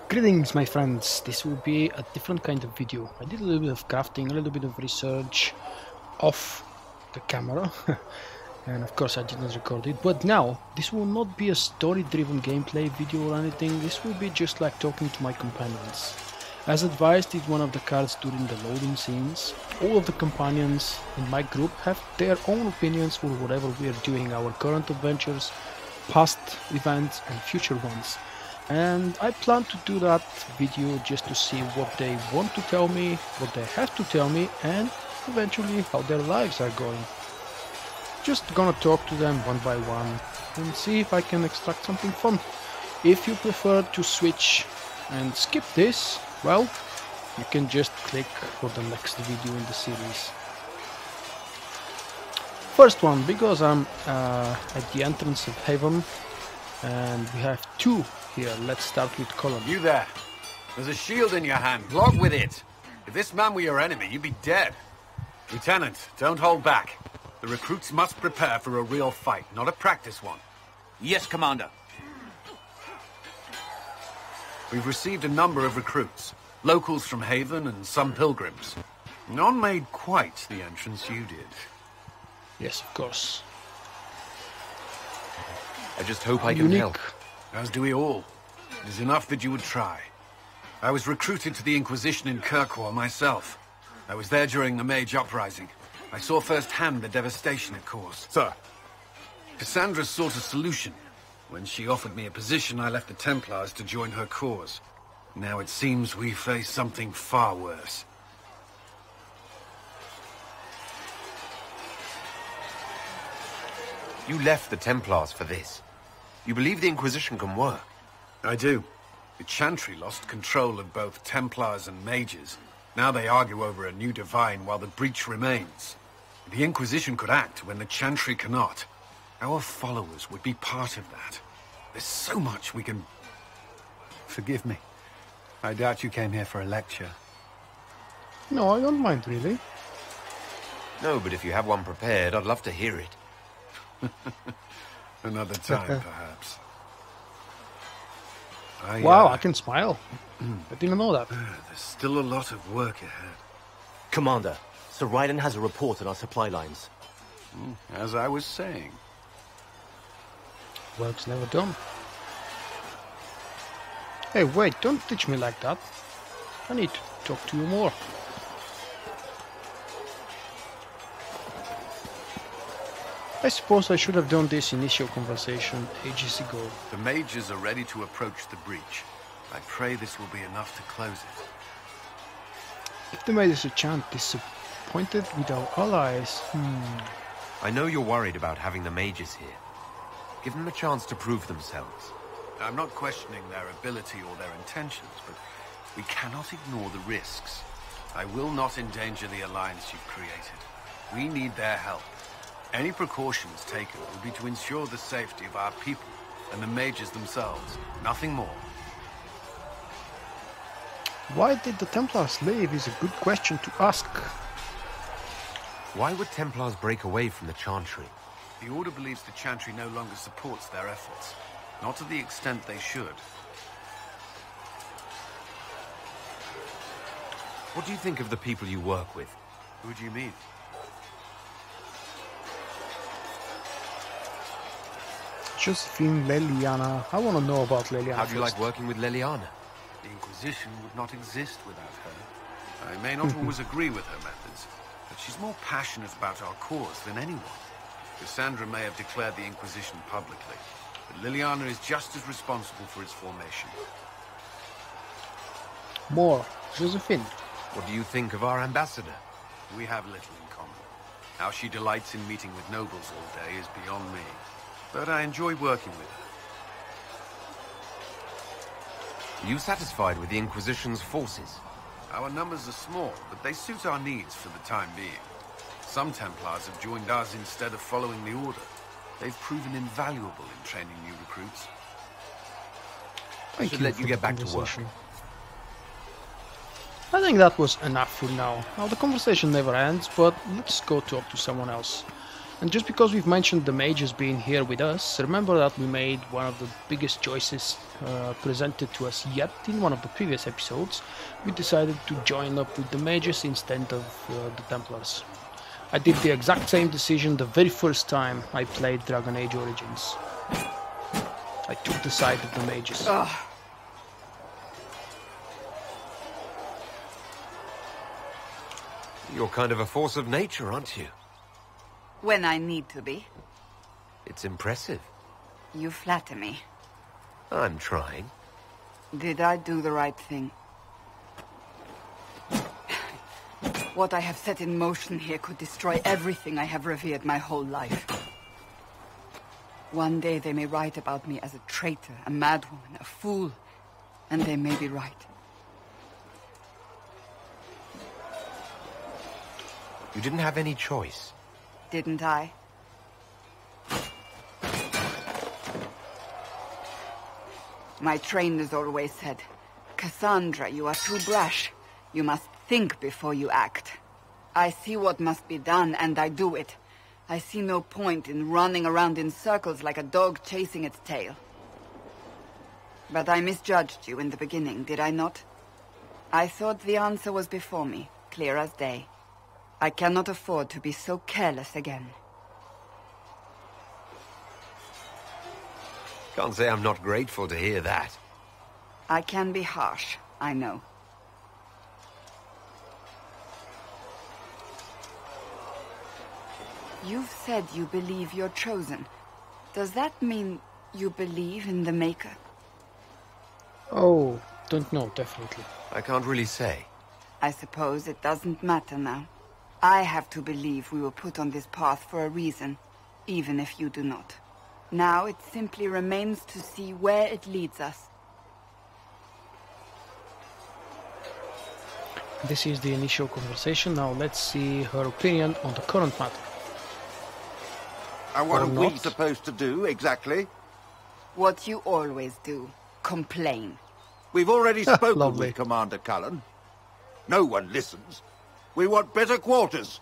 Greetings my friends, this will be a different kind of video. I did a little bit of crafting, a little bit of research off the camera and of course I did not record it, but now this will not be a story driven gameplay video or anything. This will be just like talking to my companions. As advised in one of the cards during the loading scenes, all of the companions in my group have their own opinions for whatever we are doing, our current adventures, past events and future ones. And I plan to do that video just to see what they want to tell me, what they have to tell me, and eventually how their lives are going. Just gonna talk to them one by one and see if I can extract something fun. If you prefer to switch and skip this, well, you can just click for the next video in the series. First one, because I'm at the entrance of Haven and we have two here. Let's start with Colin. You there. There's a shield in your hand. Block with it. If this man were your enemy, you'd be dead. Lieutenant, don't hold back. The recruits must prepare for a real fight, not a practice one. Yes, Commander. We've received a number of recruits. Locals from Haven and some pilgrims. None made quite the entrance you did. Yes, of course. I just hope I can help. As do we all. It is enough that you would try. I was recruited to the Inquisition in Kirkwall myself. I was there during the Mage Uprising. I saw firsthand the devastation it caused. Sir. Cassandra sought a solution. When she offered me a position, I left the Templars to join her cause. Now it seems we face something far worse. You left the Templars for this. You believe the Inquisition can work? I do. The Chantry lost control of both Templars and Mages. Now they argue over a new divine while the breach remains. The Inquisition could act when the Chantry cannot. Our followers would be part of that. There's so much we can... Forgive me. I doubt you came here for a lecture. No, I don't mind really. No, but if you have one prepared, I'd love to hear it. Another time, perhaps. Wow, I can smile. I didn't know that. There's still a lot of work ahead. Commander, Sir Raiden has a report on our supply lines. As I was saying. Work's never done. Hey, wait, don't teach me like that. I need to talk to you more. I suppose I should have done this initial conversation ages ago. The mages are ready to approach the breach. I pray this will be enough to close it. If the mages are chant disappointed with our allies, I know you're worried about having the mages here. Give them a chance to prove themselves. I'm not questioning their ability or their intentions, but we cannot ignore the risks. I will not endanger the alliance you've created. We need their help. Any precautions taken will be to ensure the safety of our people and the mages themselves. Nothing more. Why did the Templars leave is a good question to ask. Why would Templars break away from the Chantry? The Order believes the Chantry no longer supports their efforts. Not to the extent they should. What do you think of the people you work with? Who do you mean? Josephine, Leliana. I want to know about Leliana. How do you like working with Leliana? The Inquisition would not exist without her. I may not always agree with her methods, but she's more passionate about our cause than anyone. Cassandra may have declared the Inquisition publicly, but Leliana is just as responsible for its formation. More. Josephine. What do you think of our ambassador? We have little in common. How she delights in meeting with nobles all day is beyond me. But I enjoy working with her. Are you satisfied with the Inquisition's forces? Our numbers are small, but they suit our needs for the time being. Some Templars have joined us instead of following the Order. They've proven invaluable in training new recruits. I should let you get back to work. I think that was enough for now. Now the conversation never ends, but let's go talk to someone else. And just because we've mentioned the mages being here with us, remember that we made one of the biggest choices presented to us yet in one of the previous episodes. We decided to join up with the mages instead of the Templars. I did the exact same decision the very first time I played Dragon Age Origins. I took the side of the mages. Ugh. You're kind of a force of nature, aren't you? When I need to be. It's impressive. You flatter me. I'm trying. Did I do the right thing? What I have set in motion here could destroy everything I have revered my whole life. One day they may write about me as a traitor, a madwoman, a fool, and they may be right. You didn't have any choice. Didn't I? My trainers always said, Cassandra, you are too brash. You must think before you act. I see what must be done, and I do it. I see no point in running around in circles like a dog chasing its tail. But I misjudged you in the beginning, did I not? I thought the answer was before me, clear as day. I cannot afford to be so careless again. Can't say I'm not grateful to hear that. I can be harsh, I know. You've said you believe you're chosen. Does that mean you believe in the Maker? Oh, don't know, definitely. I can't really say. I suppose it doesn't matter now. I have to believe we were put on this path for a reason, even if you do not. Now it simply remains to see where it leads us. This is the initial conversation. Now let's see her opinion on the current matter. And what Or are we not. supposed to do, exactly? What you always do. Complain. We've already spoken Lovely. with Commander Cullen. No one listens. We want better quarters.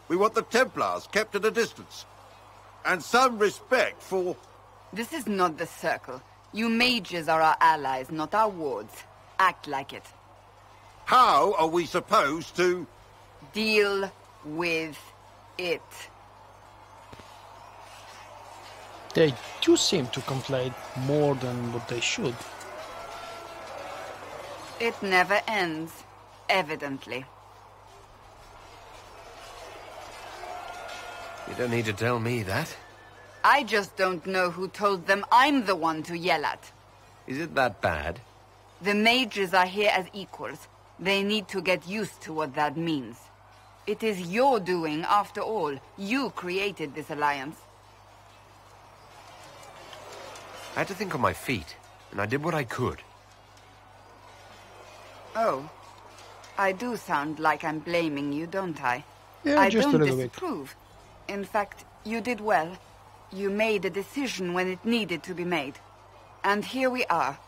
We want the Templars kept at a distance. And some respect for... This is not the Circle. You mages are our allies, not our wards. Act like it. How are we supposed to... Deal with it. They do seem to complain more than what they should. It never ends, evidently. You don't need to tell me that. I just don't know who told them I'm the one to yell at. Is it that bad? The mages are here as equals. They need to get used to what that means. It is your doing, after all. You created this alliance. I had to think on my feet, and I did what I could. Oh. I do sound like I'm blaming you, don't I? Yeah, I just a don't little bit. disapprove. In fact, you did well. You made a decision when it needed to be made. And here we are.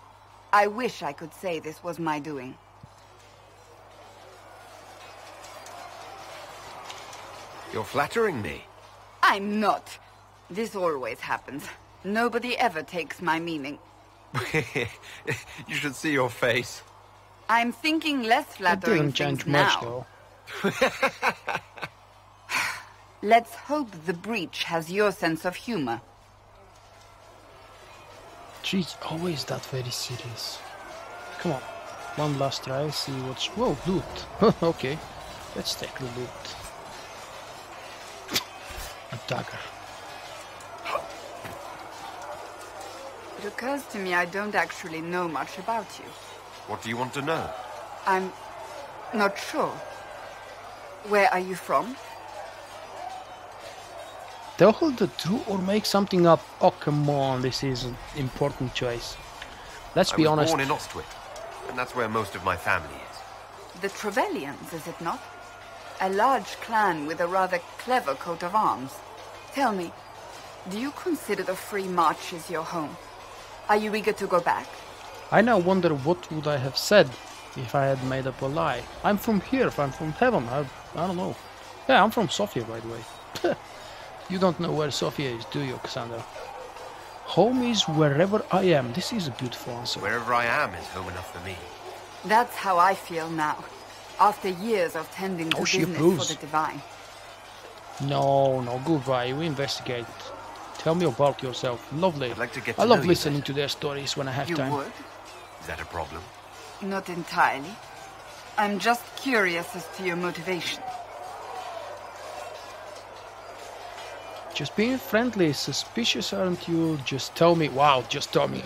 I wish I could say this was my doing. You're flattering me. I'm not. This always happens. Nobody ever takes my meaning. You should see your face. I'm thinking less It flattering didn't change things much, now. though. Let's hope the breach has your sense of humor. She's always that very serious. Come on, one last try, see what's... Whoa, loot! Okay, let's take the loot. A dagger. It occurs to me I don't actually know much about you. What do you want to know? I'm not sure. Where are you from? Tell her the truth or make something up. Oh, come on, this is an important choice. Let's I be was honest. born in Ostwick, and that's where most of my family is. The Trevelyan's, is it not? A large clan with a rather clever coat of arms. Tell me, do you consider the Free Marches your home? Are you eager to go back? I now wonder what would I have said if I had made up a lie. I'm from here, if I'm from heaven, I don't know. Yeah, I'm from Sofia, by the way. You don't know where Sophia is, do you, Cassandra? Home is wherever I am. This is a beautiful answer. Wherever I am is home enough for me. That's how I feel now, after years of tending to she business approves. for the Divine. No, goodbye. We investigate. Tell me about yourself. Lovely. I'd like to get I to love know you listening better. to their stories when I have You time. would? Is that a problem? Not entirely. I'm just curious as to your motivation. Just being friendly, suspicious, aren't you? Just tell me. Wow, just tell me.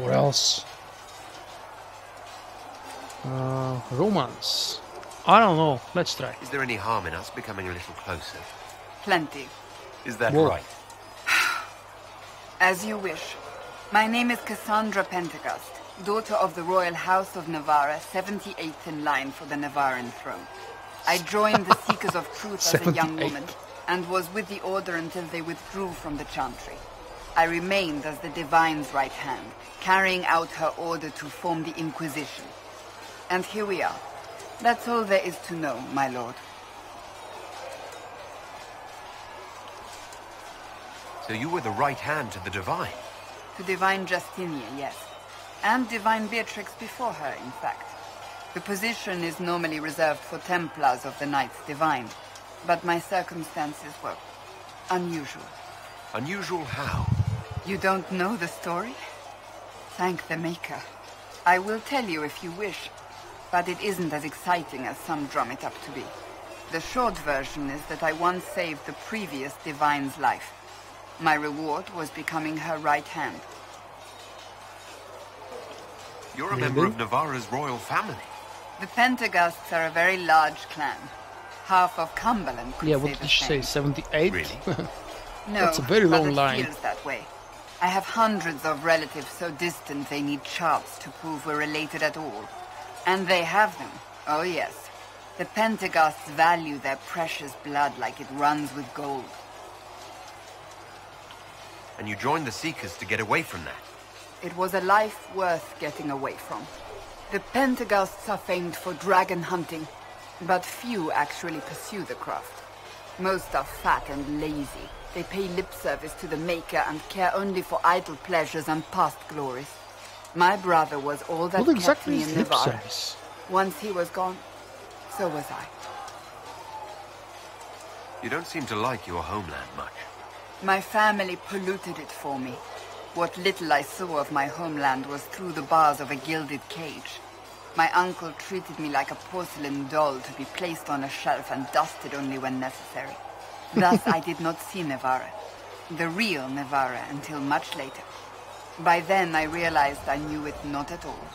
Or else. Romance. I don't know. Let's try. Is there any harm in us becoming a little closer? Plenty. Is that Whoa. right? As you wish. My name is Cassandra Pentecost, daughter of the Royal House of Navarra, 78th in line for the Navarran throne. I joined the Seekers of Truth as a young 78th. woman, and was with the Order until they withdrew from the Chantry. I remained as the Divine's right hand, carrying out her order to form the Inquisition. And here we are. That's all there is to know, my lord. So you were the right hand to the Divine? To Divine Justinia, yes. And Divine Beatrix before her, in fact. The position is normally reserved for Templars of the Knights Divine, but my circumstances were unusual. Unusual how? You don't know the story? Thank the Maker. I will tell you if you wish, but it isn't as exciting as some drum it up to be. The short version is that I once saved the previous Divine's life. My reward was becoming her right hand. You're a member of Navarra's royal family. The Pentecosts are a very large clan. Half of Cumberland could Yeah, say what the did she say? same. 78? Really? No, That's a very long but it line. feels that way. I have hundreds of relatives so distant they need charts to prove we're related at all. And they have them. Oh yes. The Pentecosts value their precious blood like it runs with gold. And you joined the Seekers to get away from that. It was a life worth getting away from. The Pentecosts are famed for dragon hunting, but few actually pursue the craft. Most are fat and lazy. They pay lip service to the Maker and care only for idle pleasures and past glories. My brother was all that What kept exactly me is in lip Navarra. service? Once he was gone, so was I. You don't seem to like your homeland much. My family polluted it for me. What little I saw of my homeland was through the bars of a gilded cage. My uncle treated me like a porcelain doll to be placed on a shelf and dusted only when necessary. Thus I did not see Navarra, the real Navarra, until much later. By then I realized I knew it not at all.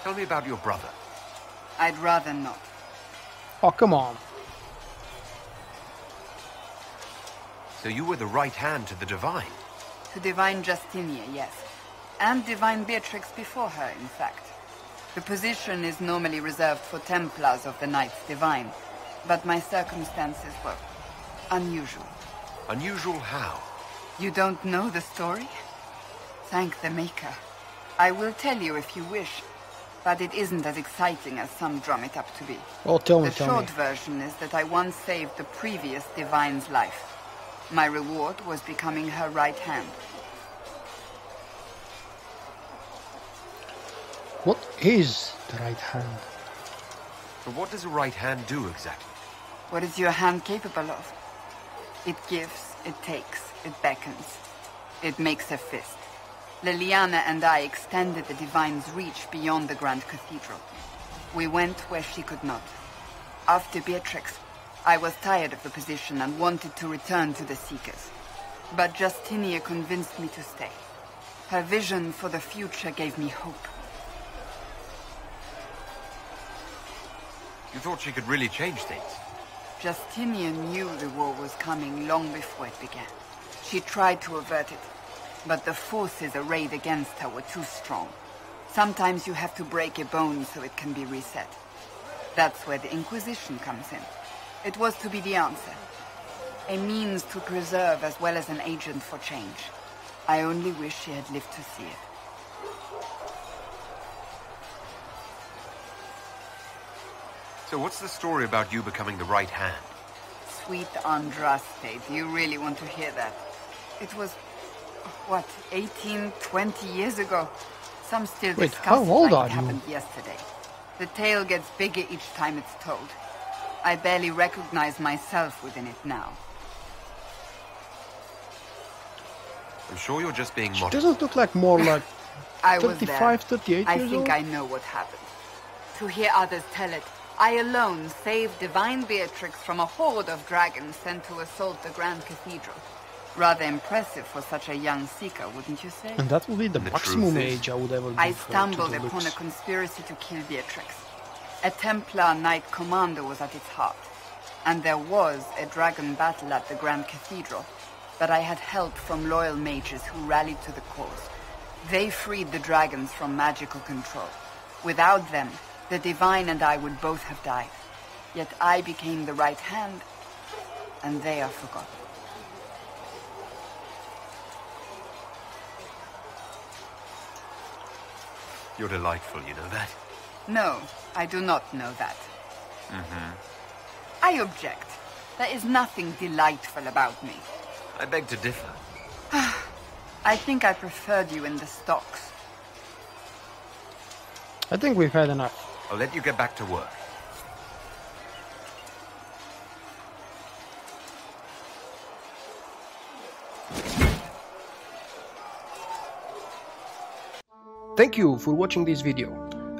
Tell me about your brother. I'd rather not. Oh, come on. So you were the right hand to the Divine. To Divine Justinia, yes. And Divine Beatrix before her, in fact. The position is normally reserved for Templars of the Knights Divine, but my circumstances were unusual. Unusual how? You don't know the story? Thank the Maker. I will tell you if you wish, but it isn't as exciting as some drum it up to be. Oh, tell me, The tell me. short version is that I once saved the previous Divine's life. My reward was becoming her right hand. What is the right hand? But what does a right hand do exactly? What is your hand capable of? It gives, it takes, it beckons. It makes a fist. Liliana and I extended the Divine's reach beyond the Grand Cathedral. We went where she could not. After Beatrix, I was tired of the position and wanted to return to the Seekers. But Justinia convinced me to stay. Her vision for the future gave me hope. You thought she could really change things. Justinia knew the war was coming long before it began. She tried to avert it, but the forces arrayed against her were too strong. Sometimes you have to break a bone so it can be reset. That's where the Inquisition comes in. It was to be the answer. A means to preserve as well as an agent for change. I only wish she had lived to see it. So what's the story about you becoming the right hand? Sweet Andraste, do you really want to hear that? It was, what, 18, 20 years ago? Some still Wait, discuss how it old like are it you? happened yesterday. The tale gets bigger each time it's told. I barely recognize myself within it now. I'm sure you're just being She modest. doesn't look like more like I was 35, there. 38 I years think old? I know what happened. To hear others tell it, I alone saved Divine Beatrix from a horde of dragons sent to assault the Grand Cathedral. Rather impressive for such a young seeker, wouldn't you say? And that would be the And the maximum truth is, age I would ever give I her to stumbled the upon a looks. conspiracy to kill Beatrix. A Templar Knight Commander was at its heart. And there was a dragon battle at the Grand Cathedral. But I had help from loyal mages who rallied to the cause. They freed the dragons from magical control. Without them, the Divine and I would both have died. Yet I became the right hand, and they are forgotten. You're delightful, you know that? No, I do not know that. I object. There is nothing delightful about me. I beg to differ. I think I preferred you in the stocks. I think we've had enough. I'll let you get back to work. Thank you for watching this video.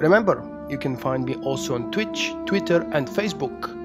Remember, you can find me also on Twitch, Twitter and Facebook.